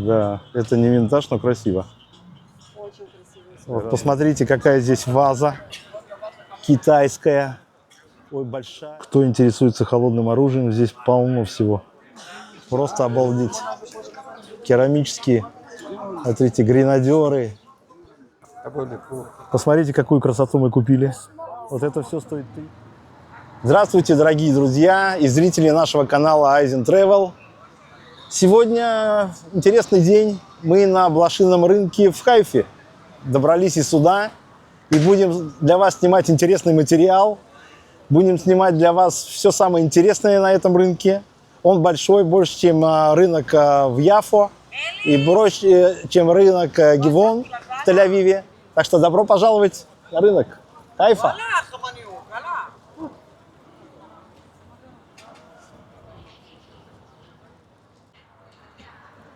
Да, это не винтаж, но красиво. Очень красивый. Вот, посмотрите, какая здесь ваза китайская. Ой, большая. Кто интересуется холодным оружием, здесь полно всего. Просто обалдеть. Керамические, смотрите, гренадеры. Посмотрите, какую красоту мы купили. Вот это все стоит 3. Здравствуйте, дорогие друзья и зрители нашего канала Aizen Travel. Сегодня интересный день. Мы на блошином рынке в Хайфе. Добрались и сюда. И будем для вас снимать интересный материал. Будем снимать для вас все самое интересное на этом рынке. Он большой, больше, чем рынок в Яфо. И больше, чем рынок Гивон в Тель-Авиве. Так что добро пожаловать на рынок Хайфа.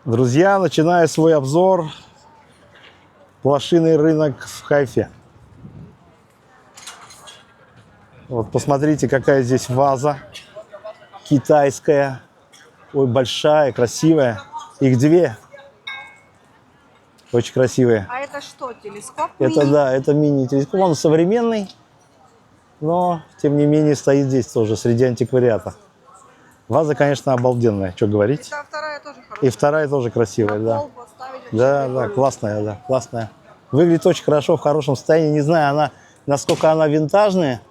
Друзья, начинаю свой обзор. Блошиный рынок в Хайфе. Вот посмотрите, какая здесь ваза китайская. Ой, большая, красивая. Их 2. Очень красивые. А это что, телескоп? Это мини? да, это мини-телескоп. Он современный, но тем не менее стоит здесь тоже среди антиквариата. Ваза, конечно, обалденная, что говорить. Это вторая тоже хорошая. И вторая тоже красивая, да. Пол поставить вообще Да, прикольно. да, классная, да, классная. Выглядит очень хорошо, в хорошем состоянии. Не знаю, она, насколько она винтажная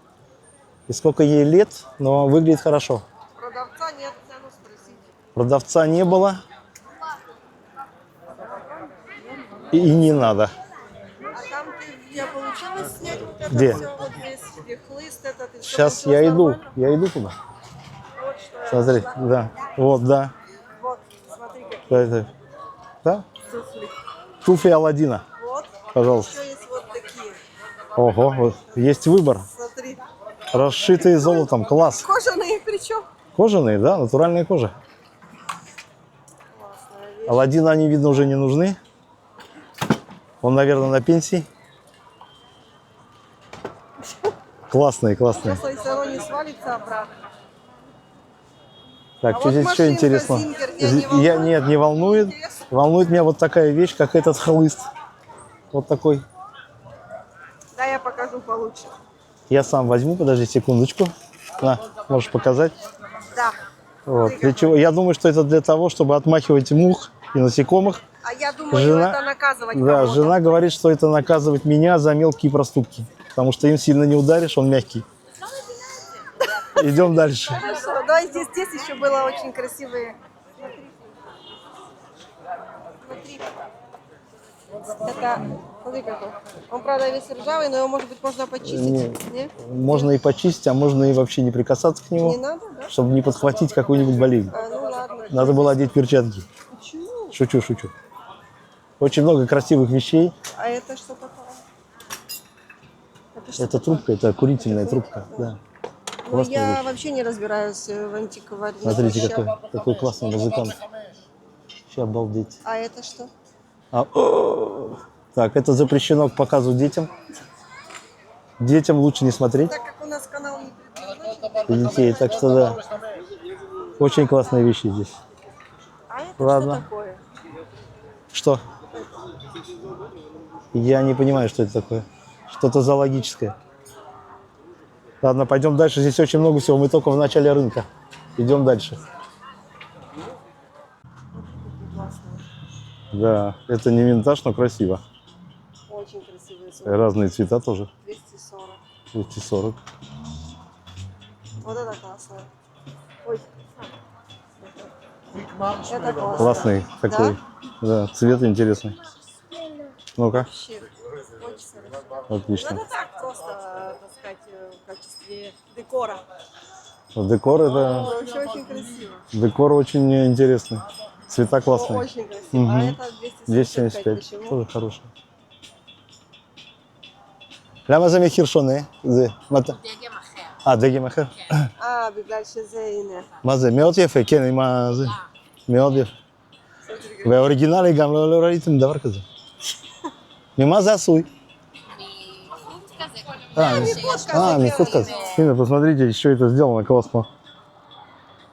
и сколько ей лет, но выглядит хорошо. Продавца нет, надо спросить. Продавца не было. И не надо. А там ты, где получилось снять вот это Где? все, вот здесь, где хлыст этот? и Сейчас всё я иду, нормально? туда. Вот что я Смотри, нашла. да, вот, да. Вот, смотри, какие Да? туфли. Туфли Аладдина, Вот. пожалуйста. Еще есть вот такие. Ого, вот, есть выбор. Смотри. Расшитые золотом, класс. Кожаные причем. Кожаные, да, натуральная кожа. Классная вещь. Аладдину они, видно, уже не нужны. Он, наверное, на пенсии. Классные, классные. Сейчас, если оно не свалится обратно. Так, А что вот здесь еще машинка интересно? Зингер тебя не волнует? Нет, не волнует. Интересно? Волнует меня вот такая вещь, как этот хлыст. Вот такой. Да, я покажу получше. Я сам возьму, подожди секундочку. На, можешь показать. Да. Вот. Для чего? Я думаю, что это для того, чтобы отмахивать мух и насекомых. А я думаю, Жена- это наказывать Да, кого-то. жена говорит, что это наказывать меня за мелкие проступки. Потому что им сильно не ударишь, он мягкий. Идем дальше. Хорошо. Да, и здесь еще было очень красивые. Смотри. Это, смотри какой. Он, правда, весь ржавый, но его, может быть, можно почистить. Не? Можно и почистить, а можно и вообще не прикасаться к нему, Не надо, да? чтобы не подхватить какую-нибудь болезнь. А, ну ладно. Надо было одеть перчатки. Почему? Шучу, шучу. Очень много красивых вещей. А это что такое? Это что Это такое? трубка, это курительная трубка. Да. Ну, Классная я вещь. вообще не разбираюсь в антикварных Смотрите, вещах. какой классный музыкант. Вообще обалдеть. А это что? Так, это запрещено к показу детям. Детям лучше не смотреть. Так как у нас канал не предназначен. Для детей. Так что да. Очень классные вещи здесь. А это Ладно. что такое? Что? Я не понимаю, что это такое. Что-то зоологическое. Ладно, пойдем дальше. Здесь очень много всего. Мы только в начале рынка. Идем дальше. Да, это не винтаж, но красиво. Очень красивые сумки. Разные цвета тоже. 240. 240. Вот это классно. Ой. Это классно. Классный такой. Да, цвет интересный. Ну-ка. Вообще, очень хорошо. Отлично. Ну, это так просто, так сказать, в качестве декора. Декор это... Вообще очень красиво. Декор очень интересный. Цвета классные. Очень красиво. Мгм. А это 275. 275. Почему? Тоже хороший. למה זה מחיר שונה? זה... דגם אחר. דגם אחר? בגלל שזה, הנה. מה זה? מאוד יפה, כן, עם ה... זה. מאוד יפה. והאוריגינלי גם לא ראיתם דבר כזה. ממה זה עשוי? מחוט כזה. Мехот каз. Посмотрите, еще это сделано классно.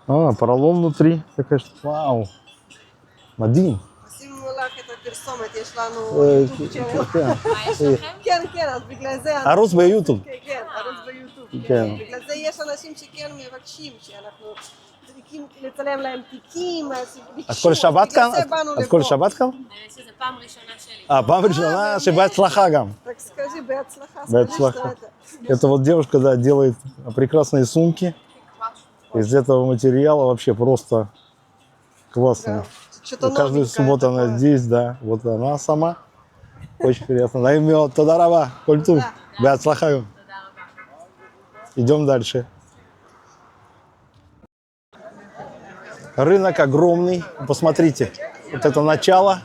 Поролон внутри. Такая штука. Вау. Мадин. פרסומת, יש לנו יוטיוב צ'אנל. כן. מה יש לכם? כן, כן, אז בגלל זה... ערוץ ביוטיוב. כן, כן, ערוץ ביוטיוב. כן. בגלל זה יש אנשים שכן מבקשים, שאנחנו צריכים לצלם להם תיקים, אז ביקשו. את כל שבת כאן? בגלל זה באנו את כל לפה. שבת כאן? האמת שזו פעם ראשונה שלי. פעם ראשונה שבהצלחה גם. Так скажи, בהצלחה. בהצלחה. Это вот девушка, да, делает прекрасные сумки из этого материала, вообще просто классно. Что-то Каждую субботу она здесь, да, вот она сама. Очень приятно. Наймет, Тодарова, культур. Бяцлахаю. Идем дальше. Рынок огромный. Посмотрите, вот это начало.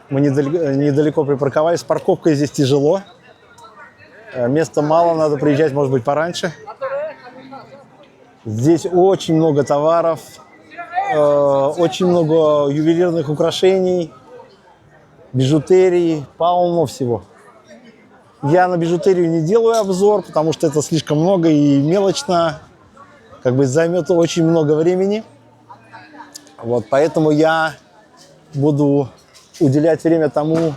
Мы недалеко припарковались. С парковкой здесь тяжело. Места мало, надо приезжать, может быть, пораньше. Здесь очень много товаров, очень много ювелирных украшений, бижутерии, полно всего. Я на бижутерию не делаю обзор, потому что это слишком много и мелочно, как бы займет очень много времени. Вот, поэтому я буду уделять время тому,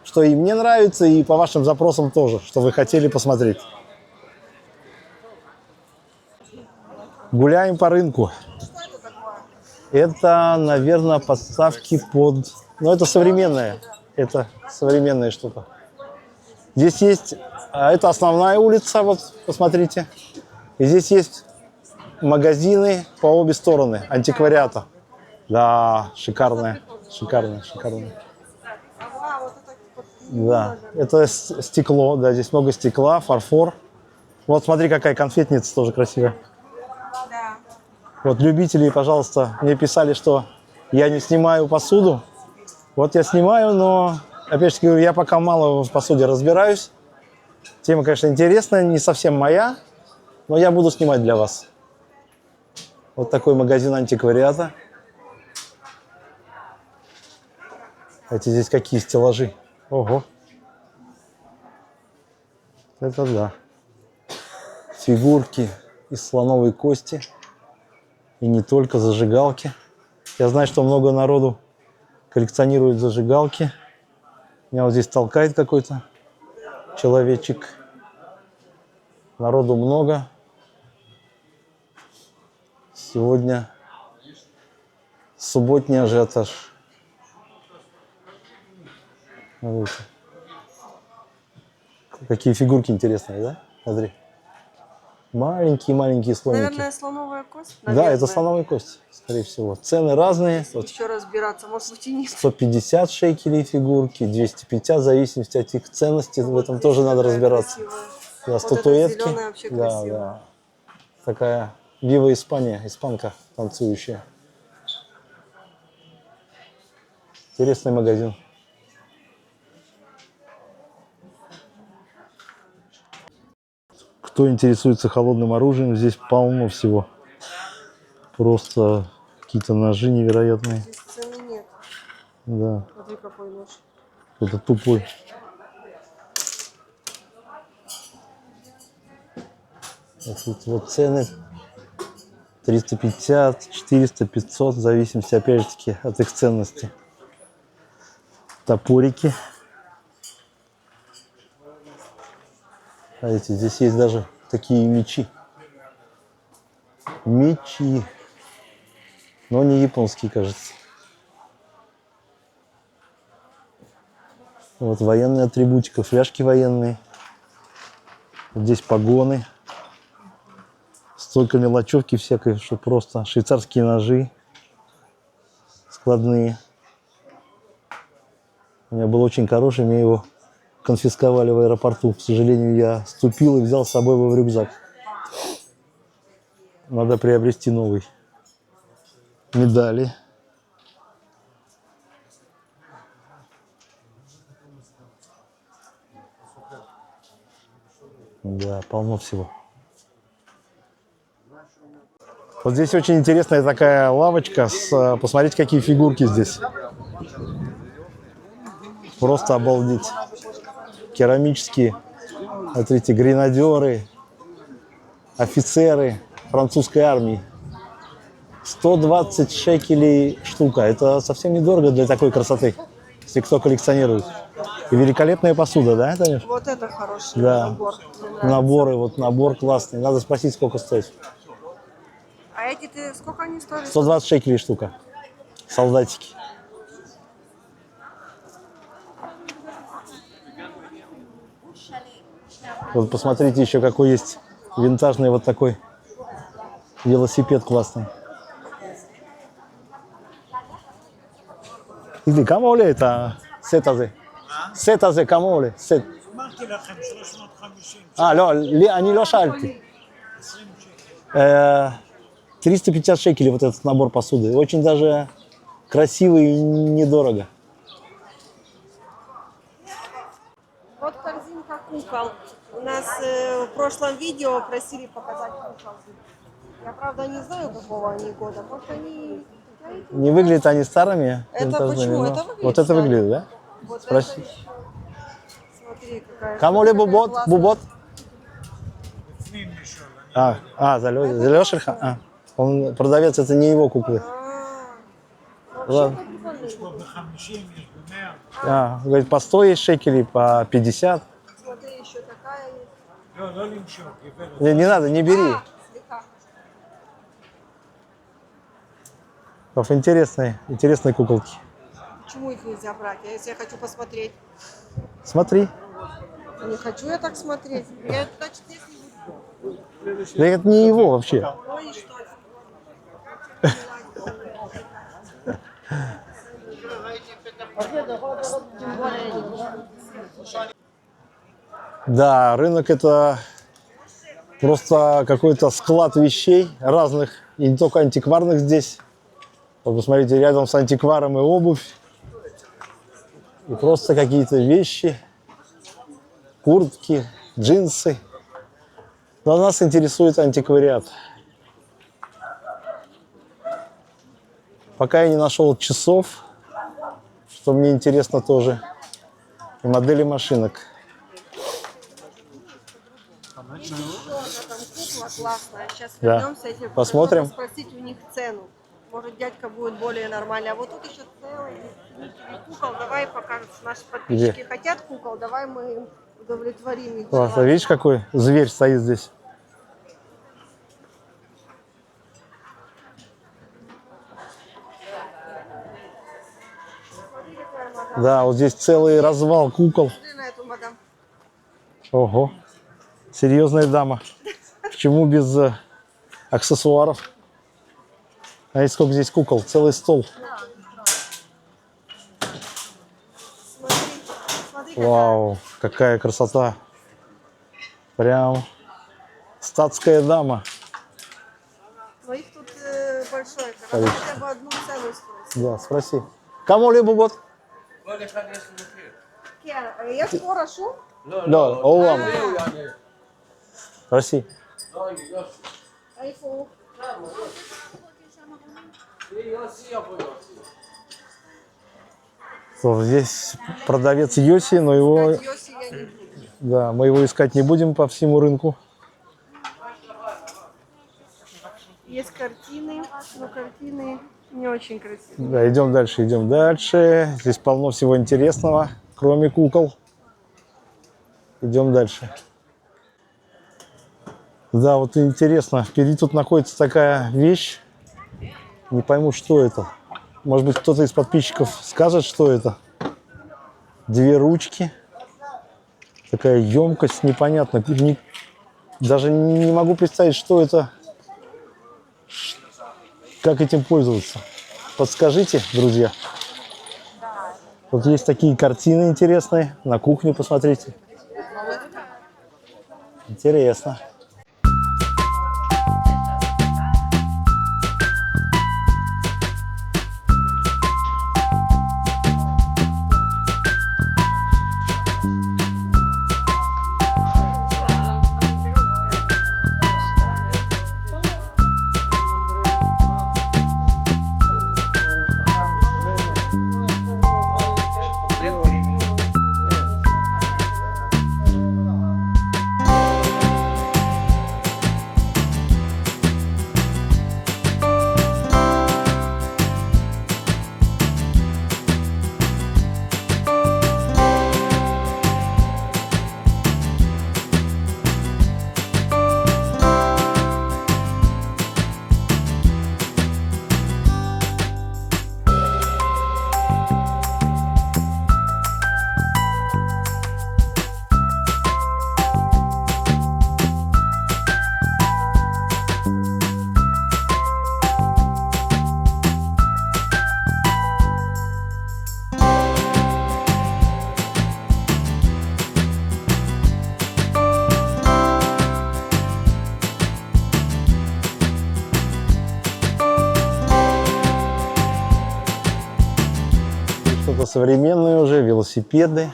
что и мне нравится, и по вашим запросам тоже, что вы хотели посмотреть. Гуляем по рынку. Это, наверное, подставки под... Ну, это современное. Это современное что-то. Здесь есть... Это основная улица, вот, посмотрите. И здесь есть магазины по обе стороны, антиквариата. Да, шикарная, шикарная, шикарная. Да, это стекло, да, здесь много стекла, фарфор. Вот смотри, какая конфетница тоже красивая. Да. Вот любители, пожалуйста, мне писали, что я не снимаю посуду. Вот я снимаю, но, опять же говорю, я пока мало в посуде разбираюсь. Тема, конечно, интересная, не совсем моя, но я буду снимать для вас. Вот такой магазин антиквариата. Эти здесь какие стеллажи. Ого. Это да. Фигурки из слоновой кости. И не только зажигалки. Я знаю, что много народу коллекционирует зажигалки. Меня вот здесь толкает какой-то человечек. Народу много. Сегодня субботний ажиотаж. Вот. Какие фигурки интересные, да? Смотри. Маленькие-маленькие слоники. Наверное, слоновая кость? Да, Наверное. это слоновая кость, скорее всего. Цены разные. Вот Еще разбираться, может быть, и не 150 шекелей фигурки, 250, в зависимости от их ценности. В этом тоже надо разбираться. красивая. Да, Вот статуэтки. эта зеленая вообще Да, красивая. да. Такая Вива Испания, испанка танцующая. Интересный магазин. Кто интересуется холодным оружием, здесь полно всего. Просто какие-то ножи невероятные. Здесь цены нет. Да, Смотри, какой нож. это тупой. А тут вот цены 350, 400, 500, в зависимости, опять же таки, от их ценности. Топорики. Смотрите, здесь есть даже такие мечи. Мечи. Но не японские, кажется. Вот военная атрибутика, фляжки военные. Здесь погоны. Столько мелочевки всякой, что просто швейцарские ножи складные. У меня был очень хороший, мне его конфисковали в аэропорту. К сожалению, я ступил и взял с собой его в рюкзак. Надо приобрести новый. Медали. Да, полно всего. Вот здесь очень интересная такая лавочка. Посмотрите, какие фигурки здесь. Просто обалдеть. Керамические. Смотрите, гренадеры, офицеры французской армии. 120 шекелей штука. Это совсем недорого для такой красоты. если кто коллекционирует. И великолепная посуда, да, Танюш? Вот это хороший Да. набор. Мне нравится. Наборы, вот набор классный. Надо спросить, сколько стоит. А эти ты сколько они стоили? 120 шекелей штука. Солдатики. Вот посмотрите еще, какой есть винтажный вот такой велосипед классный. Иди, камоле это? Сетазе. Сетазе, камоле. Сет. אמרתי לכם 350. לא, אני לא שאלתי. 350 шекелей вот этот набор посуды. Очень даже красивый и недорого. Вот корзинка кукол. У нас в прошлом видео просили показать кукол. Я, правда, не знаю, какого они года. Может, они... Не выглядят они старыми? Это винтажными, почему? но- Это выглядит Вот это старым. выглядит, да? Вот Спроси. это еще. Смотри, какая... Камоле какая бубот? классная. Бубот? בפנים לשאול. Залешиха? Он продавец, это не его куклы. Ладно. יש פה ב-50, יש ב-100. Говорит, по 100 есть шекелей, по 50. Смотри, еще такая есть. לא למשוך, גברת. Не надо, не бери. Слегка. Интересные куколки. Почему их нельзя брать? Если я хочу посмотреть. Смотри. Не хочу я так смотреть. Я, значит, если... Да это не его вообще. Ну и что? Да, рынок это просто какой-то склад вещей разных, и не только антикварных здесь. Вот посмотрите, рядом с антикваром и обувь, и просто какие-то вещи, куртки, джинсы. Но нас интересует антиквариат. Пока я не нашел часов, что мне интересно тоже, и модели машинок. Еще одна там кукла классная. Сейчас Да. вернемся, если Посмотрим. можно спросить у них цену. Может, дядька будет более нормальный. А вот тут еще целый кукол. Давай, пока наши подписчики хотят кукол, давай мы им удовлетворим их. Классно. желание. Видишь, какой зверь стоит здесь? Смотри, какая мадам. Да, вот здесь целый развал кукол. Смотри на эту мадам. Ого, серьезная дама. Почему без аксессуаров? А видите, сколько здесь кукол? Целый стол. Смотри, смотри, какая. Вау, какая красота. Прям статская дама. Но их тут большое. Надо хотя бы одну цену спросить. Да, спроси. Кому либо вот? Я скоро шу. Да, олам. Спроси. Айфу. Что, здесь продавец Йоси, но его, Йоси я не буду. да, мы его искать не будем по всему рынку. Есть картины, но картины не очень красивые. Да, идем дальше, идем дальше. Здесь полно всего интересного, кроме кукол. Идем дальше. Да, вот интересно, впереди тут находится такая вещь. Не пойму, что это. Может быть, кто-то из подписчиков скажет, что это. Две ручки. Такая емкость, непонятно. Даже не могу представить, что это. Как этим пользоваться. Подскажите, друзья. Вот есть такие картины интересные. На кухне посмотрите. Интересно. современные уже, велосипеды.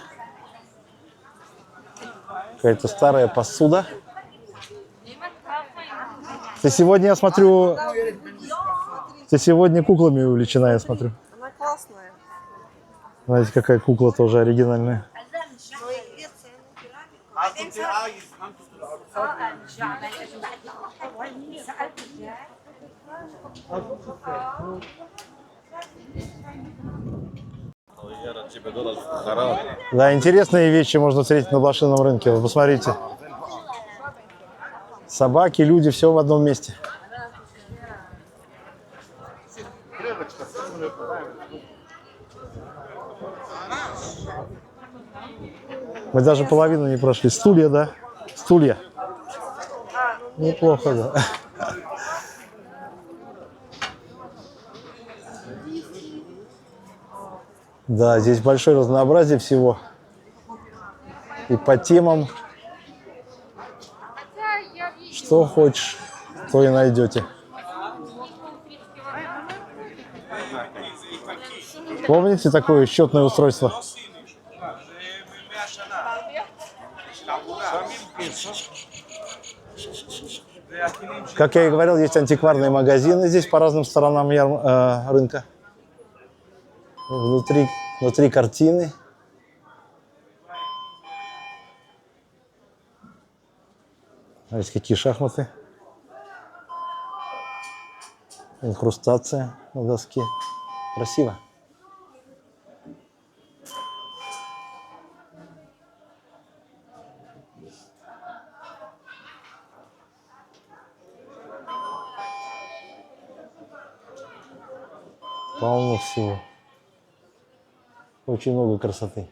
Какая-то старая посуда. Ты сегодня, я смотрю, ты сегодня куклами увлечена, я смотрю. Она классная. Знаете, какая кукла тоже оригинальная. Но и две цены. Да, интересные вещи можно встретить на блошином рынке. Вы посмотрите. Собаки, люди, все в одном месте. Мы даже половину не прошли. Стулья, да? Стулья. Неплохо, да. Да, здесь большое разнообразие всего. И по темам. Что хочешь, то и найдете. Помните такое счетное устройство? Как я и говорил, есть антикварные магазины здесь по разным сторонам рынка. Внутри картины. Смотрите, какие шахматы. Инкрустация на доске. Красиво. Полно всего. Очень много красоты.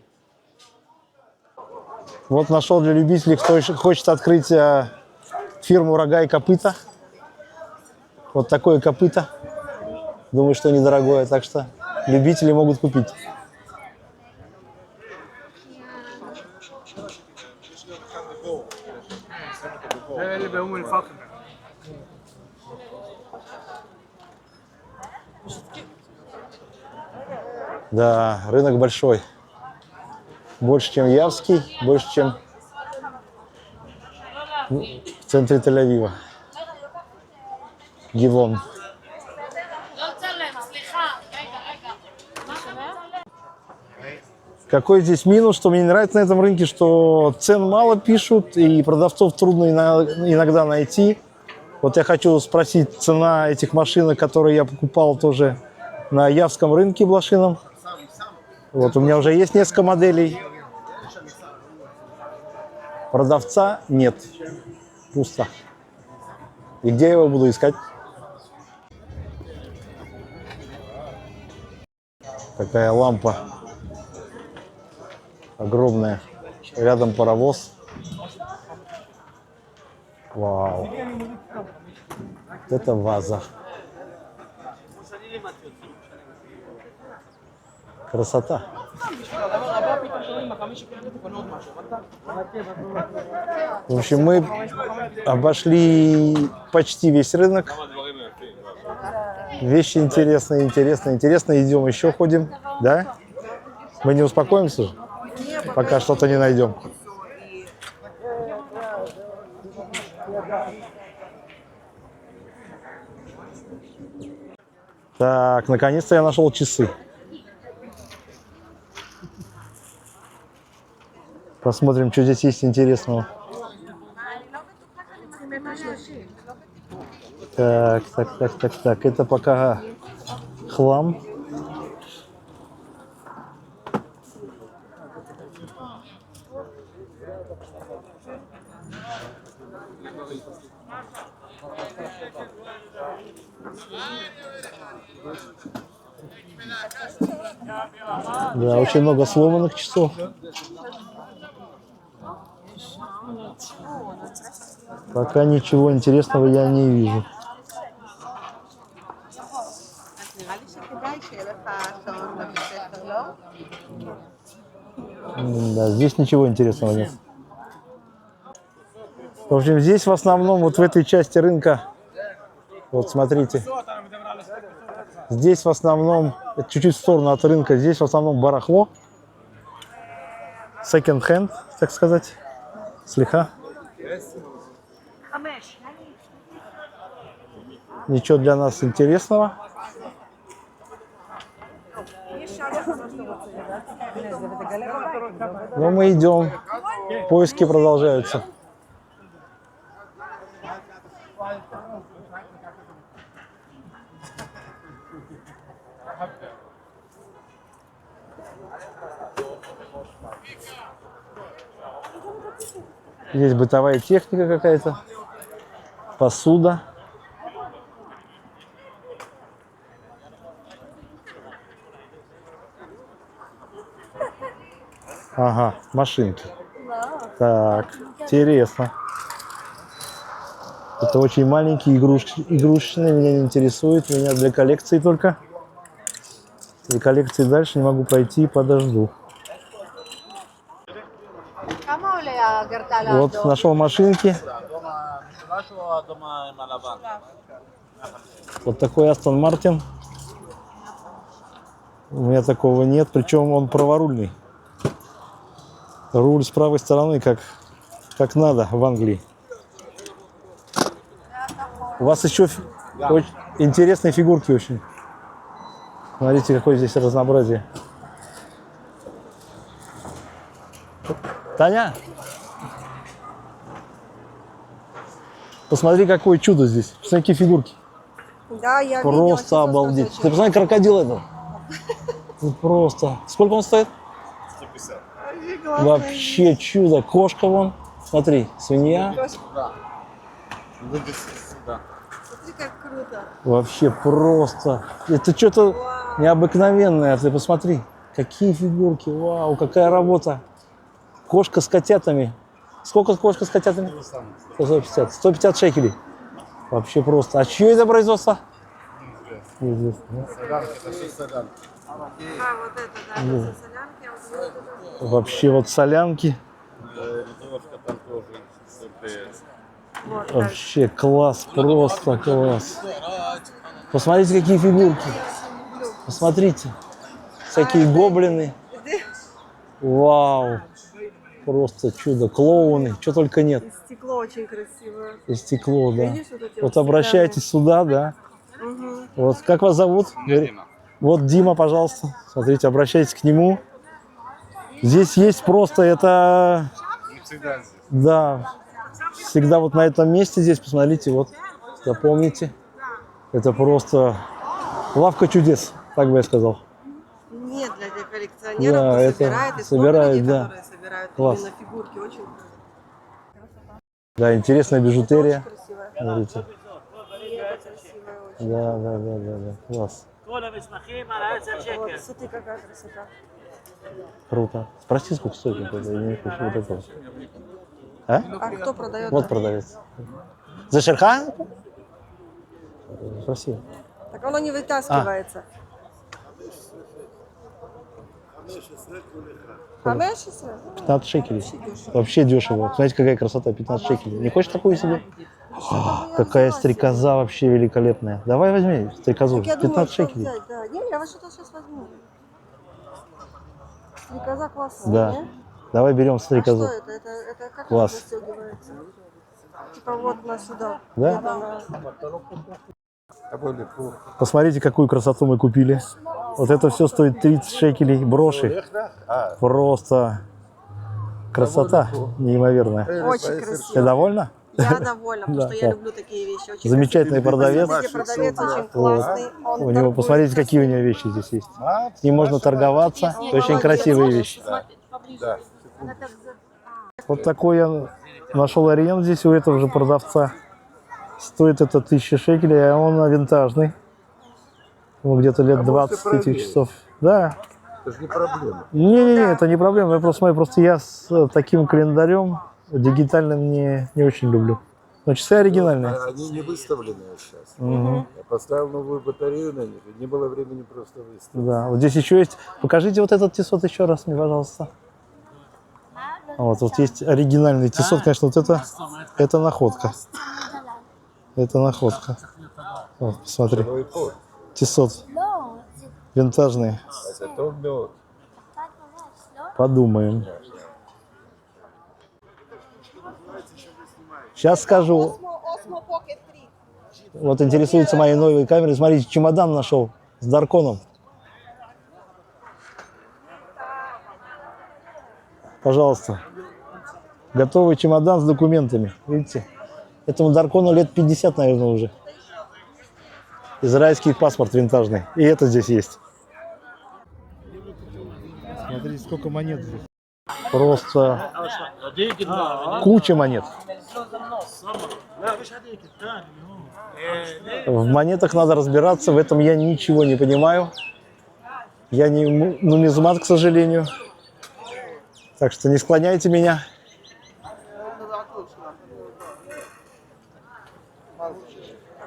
Вот нашел для любителей, кто хочет открыть фирму «Рога и копыта». Вот такое копыто. Думаю, что недорогое, так что любители могут купить. Да, рынок большой. Больше, чем Явский, больше, чем в центре Тель-Авива. Гивон. Какой здесь минус, что мне не нравится на этом рынке, что цен мало пишут, и продавцов трудно иногда найти. Вот я хочу спросить, цена этих машинок, которые я покупал тоже на Явском рынке блошином. Вот у меня уже есть несколько моделей. Продавца нет. Пусто. И где я его буду искать? Такая лампа. Огромная. Рядом паровоз. Вау. Это ваза. Красота. В общем, мы обошли почти весь рынок. Вещи интересные, интересные. Идем еще ходим, да? Мы не успокоимся, пока что-то не найдем. Так, наконец-то я нашел часы. Посмотрим, что здесь есть интересного. Так. Это пока хлам. Да, очень много сломанных часов. Пока ничего интересного я не вижу. Да, здесь ничего интересного нет. В общем, здесь в основном, вот в этой части рынка, вот смотрите, здесь в основном Это чуть-чуть в сторону от рынка. Здесь в основном барахло. Second hand, так сказать. Слегка. Ничего для нас интересного. Но мы идем. Поиски продолжаются. Здесь бытовая техника какая-то, посуда. Ага, машинки. Так, интересно. Это очень маленькие игрушечные, меня не интересует, меня для коллекции только. Для коллекции дальше не могу пройти, подожду. Вот нашел машинки. Вот такой Астон Мартин. У меня такого нет, причем он праворульный. Руль с правой стороны, как надо в Англии. У вас еще очень интересные фигурки очень. Смотрите, какое здесь разнообразие. Таня, посмотри, какое чудо здесь. Посмотри, какие фигурки. Да, я Просто обалдеть. Ты посмотри, крокодил этого. Просто. Сколько он стоит? 150. Вообще чудо. Кошка вон. Смотри, свинья. Смотри, как круто. Вообще просто. Это что-то необыкновенное. Ты посмотри. Какие фигурки. Вау, какая работа. Кошка с котятами. Сколько кошка с котятами? 150. 150 шекелей. Вообще просто. А чье это производство? Неизвестно. Вот это, да, это солянки. Вообще вот солянки. Вот, Вообще класс, просто класс. Посмотрите, какие фигурки. Посмотрите. Всякие гоблины. Вау. Просто чудо. Клоуны. Что только нет. И стекло очень красивое. И стекло, да. Видишь, вот эти Вот обращайтесь сюда, да. Угу. Вот как вас зовут? Вот Дима, пожалуйста. Смотрите, обращайтесь к нему. Здесь есть просто это... Да. Всегда вот на этом месте здесь, посмотрите, вот. Запомните. Это просто лавка чудес, так бы я сказал. Нет, для коллекционеров, Да, кто это собирает, и собирает, люди, да. которые собирают Класс. именно фигурки, очень Да, интересная бижутерия. красивая. Смотрите. И это красивая очень. Да. Класс. Вот, смотри, какая красота. Круто. Спроси, сколько стоит вот это. Я не хочу вот этого. А? А кто продает? Вот продавец. За шерха? Спроси. Так оно не вытаскивается. 15 шекелей. Вообще дешево. Знаете, какая красота, 15 шекелей. Не хочешь такую себе? Какая стрекоза вообще великолепная. Давай возьми стрекозу. Так я думаю, 15 что шекелей. взять, да. Не, я вот что-то сейчас возьму. Стрекоза классная, Да. не? Давай берем А стрекозу. что это? Это как Класс. это застегивается? Типа вот на сюда. Да? Это на- Посмотрите, какую красоту мы купили. Вот это все стоит 30 шекелей. Броши. Просто красота неимоверная. Очень Ты красиво. довольна? Я довольна, потому Да, что я да. люблю такие вещи. Очень Замечательный продавец. красивый. Продавец очень Вот. классный. Он У него, торгует посмотрите, какие у красиво. него вещи здесь есть. С ним можно торговаться. Это очень красивые вещи. Вот такой я нашел ариент здесь у этого же продавца. Стоит это 1000 шекелей, а он винтажный. Ему где-то лет 20 этих часов. Да. Это же не проблема. Не, это не проблема. Я просто, смотри, я с таким календарем дигитальным не очень люблю. Но часы оригинальные. Они не выставлены сейчас. Мгм. Я поставил новую батарею на них, и не было времени просто выставить. Да, вот здесь еще есть. Покажите вот этот тесот еще раз мне, пожалуйста. Вот есть оригинальный тесот, конечно, вот это находка. Это находка. Вот, посмотри. Тесот. Винтажные. Это мед. Подумаем. Сейчас скажу. Osmo Pocket 3. Вот интересуется моей новой камерой. Смотрите, чемодан нашел с Дарконом. Пожалуйста. Готовый чемодан с документами. Видите? Этому Даркону лет 50, наверное, уже. Израильский паспорт винтажный. И это здесь есть. Смотрите, сколько монет здесь. Просто куча монет. В монетах надо разбираться, в этом я ничего не понимаю. Я не нумизмат, к сожалению. Так что не склоняйте меня.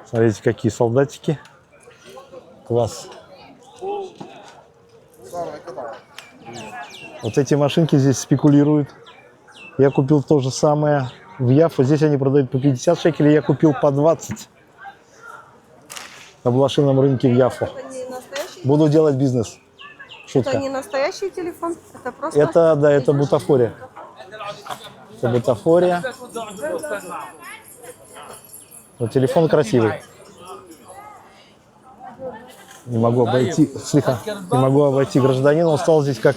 Смотрите, какие солдатики. Класс. Вот эти машинки здесь спекулируют. Я купил то же самое в Яффу. Здесь они продают по 50 шекелей, я купил по 20 на блошином рынке в Яффу. Это не настоящий? Буду делать бизнес. Шутка. Это не настоящий телефон? Это просто... Это, да, это бутафория. Это бутафория. Но телефон красивый. Не могу обойти, слегка, не могу обойти гражданина. Он стал здесь как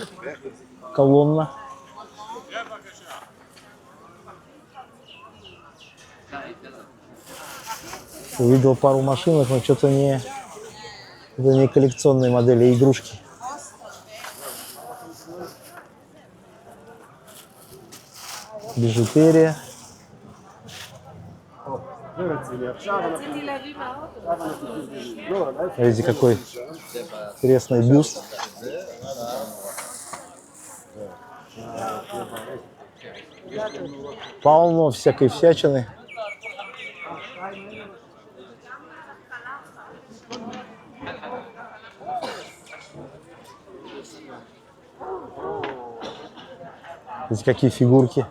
колонна. Увидел пару машинок, но что-то не, это не коллекционные модели, а игрушки. Бижутерия. Видите, какой интересный бюст. Полно всякой всячины. Видите, какие фигурки.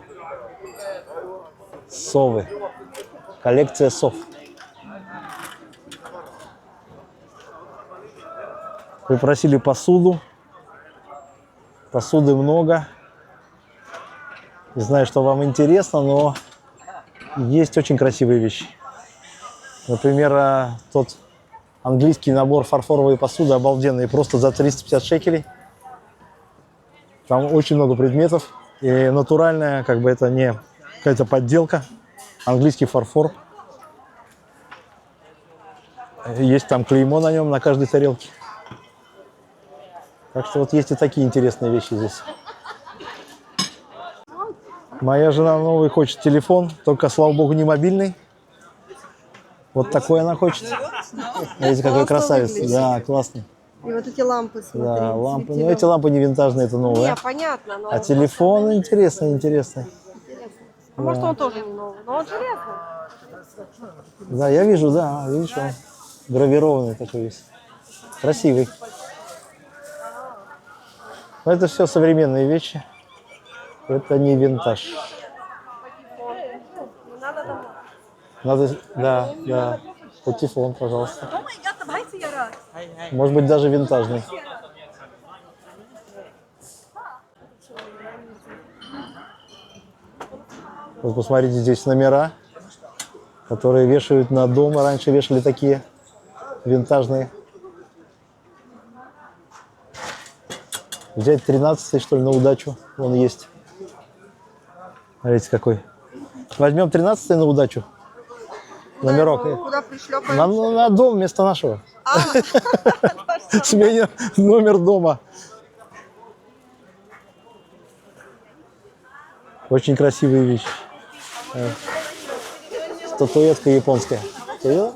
Совы. Коллекция сов. Вы просили посуду. Посуды много. Не знаю, что вам интересно, но есть очень красивые вещи. Например, тот английский набор фарфоровой посуды обалденный, просто за 350 шекелей. Там очень много предметов. И натуральная, как бы это не какая-то подделка. Английский фарфор. Есть там клеймо на нем, на каждой тарелке. Так что вот есть и такие интересные вещи здесь. Моя жена новый хочет телефон, только, слава богу, не мобильный. Вот такой она хочет. Видите, какой красавец. Да, классный. И вот эти лампы, смотри. Да, лампы. Но эти лампы не винтажные, это новые. Не, понятно. Но А телефон интересный, интересный. А может, он тоже не новый, но он интересный. Да, я вижу, да, видишь, он гравированный такой весь. Красивый. Но это все современные вещи. Это не винтаж. Не надо домой. Надо, да, да. Патефон, пожалуйста. Может быть, даже винтажный. Вот посмотрите, здесь номера, которые вешают на дом. Раньше вешали такие винтажные. Взять 13-й, что ли, на удачу. Вон есть. Смотрите, какой. Возьмем 13-й на удачу. Номерок. Куда пришлепаем? На дом вместо нашего. Сменим номер дома. Очень красивые вещи. Статуэтка японская. Ты видела?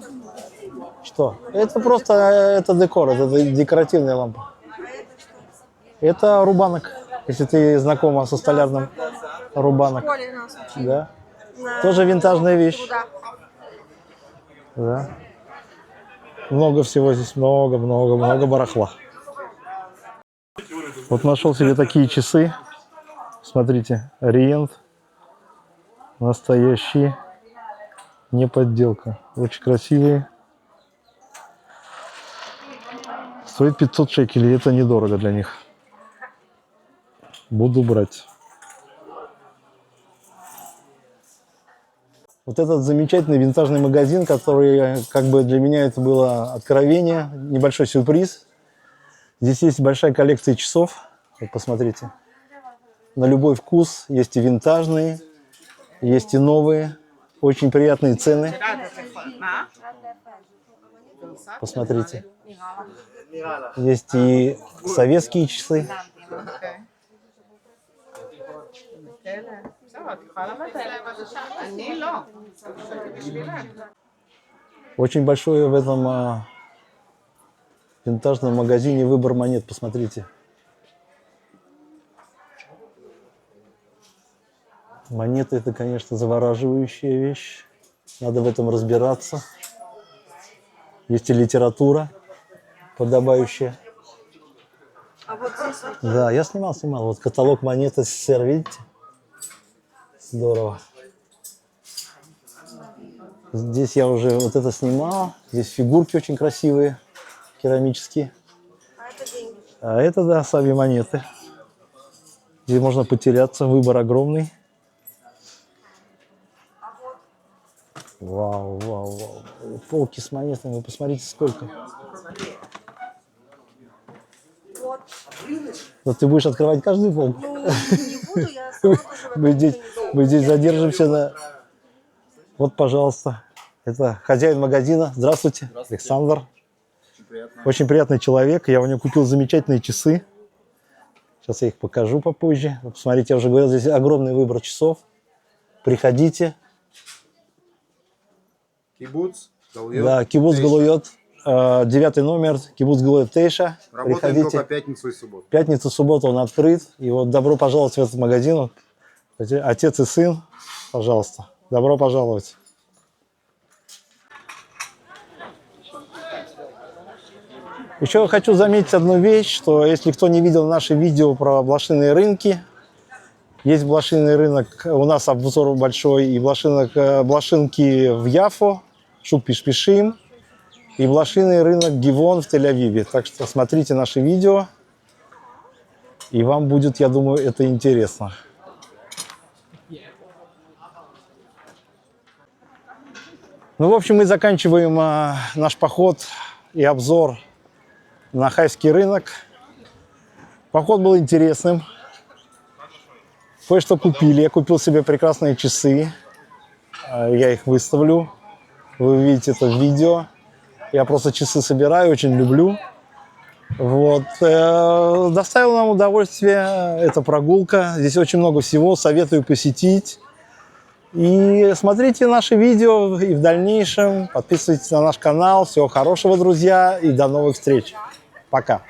Что? Это просто это декор, это декоративная лампа. Это рубанок, если ты знакома со столярным рубанок. В школе нас учили. Да. На- Тоже винтажная вещь. Труда. Да. Много всего здесь, много барахла. Вот нашел себе такие часы. Смотрите, Ориент. Настоящие. Не подделка. Очень красивые. Стоит 500 шекелей, это недорого для них. Буду брать. Вот этот замечательный винтажный магазин, который как бы для меня это было откровение, небольшой сюрприз. Здесь есть большая коллекция часов. Вот посмотрите. На любой вкус. Есть и винтажные, есть и новые. Очень приятные цены. Посмотрите. Есть и советские часы. Очень большой в этом винтажном магазине выбор монет. Посмотрите. Монеты — это, конечно, завораживающая вещь. Надо в этом разбираться. Есть и литература подобающая. А вот здесь вот Да, я снимал. Вот каталог монет СССР, видите? Здорово. Здесь я уже вот это снимал. Здесь фигурки очень красивые, керамические. а это деньги. А это, да, сами монеты. Здесь можно потеряться, выбор огромный. Вау. Полки с монетами, вы посмотрите, сколько. Вот. Вот ты будешь открывать каждую полку. Ну, не буду, я сама тоже в этом Мы здесь, не думаю. мы здесь задержимся на... Вот, пожалуйста. Это хозяин магазина. Здравствуйте, Александр. Очень приятный человек. Я у него купил замечательные часы. Сейчас я их покажу попозже. Вот посмотрите, я уже говорил, здесь огромный выбор часов. Приходите. Кибуц, Галуйот. Да, Кибуц Галуйот. 9 номер. Кибуц Галуйот Тейша. Работаем Приходите. только пятницу и субботу. Пятницу, субботу он открыт. И вот добро пожаловать в этот магазин. Отец и сын, пожалуйста. Добро пожаловать. Еще хочу заметить одну вещь, что если кто не видел наши видео про блошиные рынки, есть блошиный рынок, у нас обзор большой, и блошинки в Яфо, Шук-Пиш-Пишим, и блошиный рынок Гивон в Тель-Авиве. Так что смотрите наши видео, и вам будет, я думаю, это интересно. Ну, в общем, мы заканчиваем наш поход и обзор на хайский рынок. Поход был интересным. Кое-что купили. Я купил себе прекрасные часы. Я их выставлю. Вы увидите это в видео. Я просто часы собираю, очень люблю. Вот. Доставила нам удовольствие эта прогулка. Здесь очень много всего. Советую посетить. И смотрите наши видео и в дальнейшем. Подписывайтесь на наш канал. Всего хорошего, друзья. И до новых встреч. Пока.